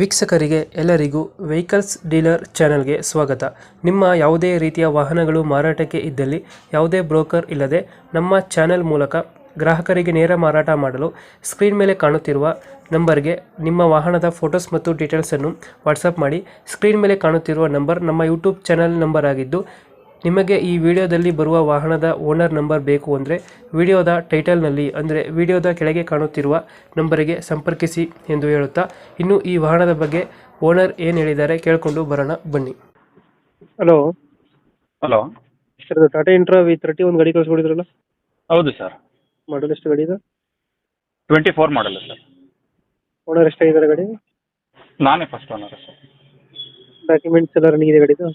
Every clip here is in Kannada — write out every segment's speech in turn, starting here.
ವೀಕ್ಷಕರಿಗೆ ಎಲ್ಲರಿಗೂ ವೆಹಿಕಲ್ಸ್ ಡೀಲರ್ ಚಾನೆಲ್ಗೆ ಸ್ವಾಗತ. ನಿಮ್ಮ ಯಾವುದೇ ರೀತಿಯ ವಾಹನಗಳು ಮಾರಾಟಕ್ಕೆ ಇದ್ದಲ್ಲಿ ಯಾವುದೇ ಬ್ರೋಕರ್ ಇಲ್ಲದೆ ನಮ್ಮ ಚಾನೆಲ್ ಮೂಲಕ ಗ್ರಾಹಕರಿಗೆ ನೇರ ಮಾರಾಟ ಮಾಡಲು ಸ್ಕ್ರೀನ್ ಮೇಲೆ ಕಾಣುತ್ತಿರುವ ನಂಬರ್ಗೆ ನಿಮ್ಮ ವಾಹನದ ಫೋಟೋಸ್ ಮತ್ತು ಡೀಟೇಲ್ಸನ್ನು ವಾಟ್ಸಪ್ ಮಾಡಿ. ಸ್ಕ್ರೀನ್ ಮೇಲೆ ಕಾಣುತ್ತಿರುವ ನಂಬರ್ ನಮ್ಮ ಯೂಟ್ಯೂಬ್ ಚಾನೆಲ್ ನಂಬರ್ ಆಗಿದ್ದು, ನಿಮಗೆ ಈ ವಿಡಿಯೋದಲ್ಲಿ ಬರುವ ವಾಹನದ ಓನರ್ ನಂಬರ್ ಬೇಕು ಅಂದರೆ ವಿಡಿಯೋದ ಟೈಟಲ್ನಲ್ಲಿ ಅಂದರೆ ವಿಡಿಯೋದ ಕೆಳಗೆ ಕಾಣುತ್ತಿರುವ ನಂಬರಿಗೆ ಸಂಪರ್ಕಿಸಿ ಎಂದು ಹೇಳುತ್ತಾ, ಇನ್ನು ಈ ವಾಹನದ ಬಗ್ಗೆ ಓನರ್ ಏನು ಹೇಳಿದ್ದಾರೆ ಕೇಳಿಕೊಂಡು ಬರೋಣ ಬನ್ನಿ. Hello hello. ಸರ್, ಇದು ಟಾಟಾ ಇಂಟ್ರಾ V30 ಒಂದು ಗಾಡಿ ಕಳಿಸ್ಕೊಡಿದ್ರಲ್ಲ, ಹೌದು ಸರ್. ಮಾಡಲ್ ಎಷ್ಟು ಗಾಡಿ ಇದು? 24 ಮಾಡಲ್ಲ ಸರ್. ಓನರ್ ಎಷ್ಟಾಗಿದ್ದಾರೆ ಗಾಡಿ? ನಾನೇ ಫಸ್ಟ್ ಓನರ್ ಸರ್. ಡಾಕ್ಯುಮೆಂಟ್ಸ್ ಎಲ್ಲ ರನ್ನಿಂಗ್ ಇದೆ ಗಾಡಿದು?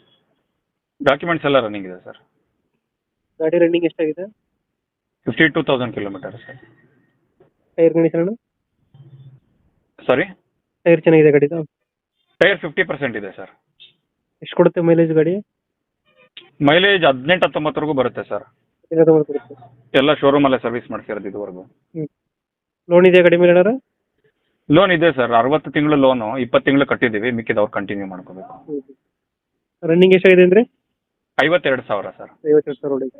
ಡಾಕ್ಯುಮೆಂಟ್ಸ್ ಎಲ್ಲ ರನ್ನಿಂಗ್ ಇದೆ ಸರ್. ಗಾಡಿ ರನ್ನಿಂಗ್ ಎಷ್ಟಾಗಿದೆ? 52,000 kilometre sir. Tyre condition? Sorry, tyre ಚೆನ್ನಾಗಿದೆ ಗಾಡಿದು? ಟೈರ್ 50% ಇದೆ ಸರ್. ಎಷ್ಟು ಕೊಡುತ್ತೆ ಮೈಲೇಜ್ ಗಾಡಿ? ಮೈಲೇಜ್ 18-19 ಬರುತ್ತೆ ಸರ್. ಕೊಡುತ್ತೆ. ಎಲ್ಲ ಶೋರೂಮಲ್ಲೇ ಸರ್ವಿಸ್ ಮಾಡಿಸಿರೋದು ಇದುವರೆಗೂ. ಲೋನ್ ಇದೆಯಾ ಗಾಡಿ ಮೇಲೆ ಏನಾರ? ಲೋನ್ ಇದೆ ಸರ್. 60 ತಿಂಗಳು ಲೋನು, 20 ತಿಂಗಳು ಕಟ್ಟಿದ್ದೀವಿ. ಮಿಕ್ಕಿದ ಅವ್ರು ಕಂಟಿನ್ಯೂ ಮಾಡ್ಕೋಬೇಕು. ರನ್ನಿಂಗ್ ಎಷ್ಟಾಗಿದೆ ಅಂದರೆ? 52,000 ಸರ್. 52,000 ಹೊಡಿದೆ.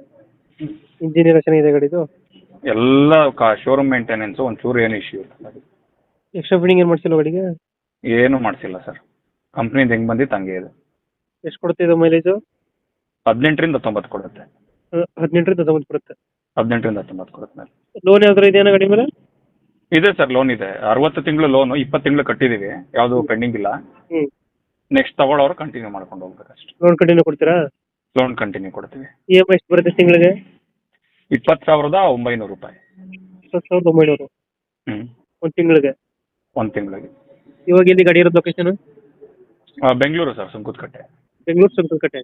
ಇಂಜಿನ್ ಎಲ್ಲ ಚೆನ್ನಾಗಿದೆ ಗಾಡಿದು? ಎಲ್ಲ ಶೋರೂಮ್ ಮೇಂಟೆನೆನ್ಸು, ಒಂಚೂರು ಏನು ಇಶ್ಯೂ ಇಲ್ಲ ಸರ್. ಎಕ್ಸ್ಟ್ರಾ ಫಿಟ್ಟಿಂಗ್ ಏನು ಮಾಡಿಸಿಲ್ಲ ಗಾಡಿಗೆ? ಏನು ಮಾಡಿಸಿಲ್ಲ ಸರ್. ಕಂಪ್ನಿದು ಹೆಂಗೆ ಬಂದಿತ್ತು ಹಂಗೆ ಇದೆ. ಎಷ್ಟು ಕೊಡುತ್ತೆ ಇದು ಮೈಲೇಜು? 18-19 ಕೊಡುತ್ತೆ. 18-19 ಬರುತ್ತೆ. 18-19 ಕೊಡುತ್ತೆ ಮೇಲೆ. ಲೋನ್ ಯಾವ್ದಾರು ಇದೆಯಾ ಗಾಡಿ ಮೇಲೆ? ಇದೆ ಸರ್, ಲೋನ್ ಇದೆ. 60 ತಿಂಗಳು ಲೋನು, 20 ತಿಂಗಳು ಕಟ್ಟಿದ್ದೀವಿ. ಯಾವುದು ಪೆಂಡಿಂಗ್ ಇಲ್ಲ. ನೆಕ್ಸ್ಟ್ ತಗೊಳ್ಳೋರು ಕಂಟಿನ್ಯೂ ಮಾಡ್ಕೊಂಡು ಹೋಗ್ಬೇಕಷ್ಟೆ. ಲೋನ್ ಕಂಟಿನ್ಯೂ ಕೊಡ್ತೀರಾ? ಲೋನ್ ಕಂಟಿನ್ಯೂ ಕೊಡ್ತೀವಿ. EMI ಎಷ್ಟು ಬರುತ್ತೆ ತಿಂಗಳಿಗೆ? 20,900 ರೂಪಾಯಿ. 20,900 ಒಂದು ತಿಂಗಳಿಗೆ? ಒಂದು ತಿಂಗಳಿಗೆ. ಇವಾಗ ಎಲ್ಲಿ ಗಾಡಿ ಇರೋದು ಲೊಕೇಶನ್? ಬೆಂಗಳೂರು ಸರ್, ಸುಂಕದಕಟ್ಟೆ. ಬೆಂಗಳೂರು ಸುಂಕದಕಟ್ಟೆ.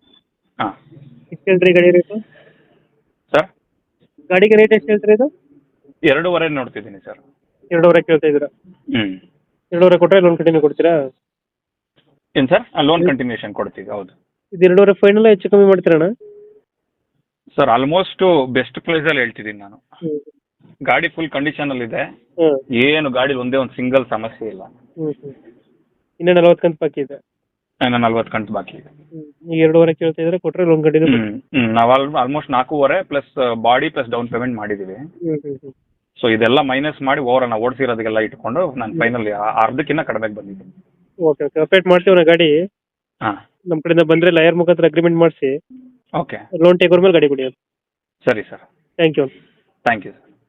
ಹಾಂ. ಎಷ್ಟು ಹೇಳ್ತೀರಿ ಗಾಡಿ ರೇಟು? ಸರ್, ಗಾಡಿಗೆ ರೇಟ್ ಎಷ್ಟು ಹೇಳ್ತೀರಿ ಇದು? 2.5 ನೋಡ್ತಿದ್ದೀನಿ ಸರ್. 2.5 ಕೇಳ್ತಾ ಇದ್ದೀರಾ? 2.5 ಕೊಟ್ಟರೆ ಲೋನ್ ಕಂಟಿನ್ಯೂ ಕೊಡ್ತೀರಾ? ಏನು ಸರ್? ಲೋನ್ ಕಂಟಿನ್ಯೂಷನ್ ಕೊಡ್ತೀವಿ, ಹೌದು. ಇದು 2.5 ಫೈನಲ್ ಹೆಚ್ಚು ಕಮ್ಮಿ ಮಾಡ್ತೀರಣ್ಣ? ಸರ್, ಆಲ್ಮೋಸ್ಟ್ ಬೆಸ್ಟ್ ಪ್ರೈಸಲ್ಲಿ ಹೇಳ್ತಿದ್ದೀನಿ ನಾನು. ಗಾಡಿ ಫುಲ್ ಕಂಡೀಷನಲ್ಲಿದೆ. ಏನು ಗಾಡಿ ಒಂದೇ ಒಂದು ಸಿಂಗಲ್ ಸಮಸ್ಯೆ ಇಲ್ಲ. ಇನ್ನು 40 ಕಂತು ಬಾಕಿ ಇದೆ? ಇನ್ನು 40 ಕಂತು ಬಾಕಿ ಇದೆ. ಈಗ 2.5 ಕೇಳ್ತಾ ಇದ್ರೆ ಕೊಟ್ಟರೆ ಲೋನ್ ಕಂಟಿನ್ಯೂ? ನಾವು almost 4.5 plus body plus down payment ಮಾಡಿದ್ದೀವಿ. ಸೊ ಇದೆಲ್ಲ ಮೈನಸ್ ಮಾಡಿ ಓವರ್ ನಾವು ಓಡಿಸಿರೋದಕ್ಕೆಲ್ಲ ಇಟ್ಕೊಂಡು ನಾನು ಫೈನಲ್ ಅರ್ಧಕ್ಕಿಂತ ಕಡಿಮೆಗೆ ಬಂದಿದ್ದೀನಿ. ಓಕೆ ಓಕೆ, ಅಪ್ಡೇಟ್ ಮಾಡ್ತೀವಿ ನಾ ಗಾಡಿ. ಹಾಂ, ನಮ್ಮ ಕಡೆಯಿಂದ ಬಂದರೆ ಲಾಯರ್ ಮುಖಾಂತರ ಅಗ್ರಿಮೆಂಟ್ ಮಾಡಿಸಿ ಓಕೆ. ಲೋನ್ ಟೇಕ್ ಓವರ್ ಮೇಲೆ ಗಾಡಿ ಕೊಡಿ. ಸರಿ sir. Thank you. Thank you sir.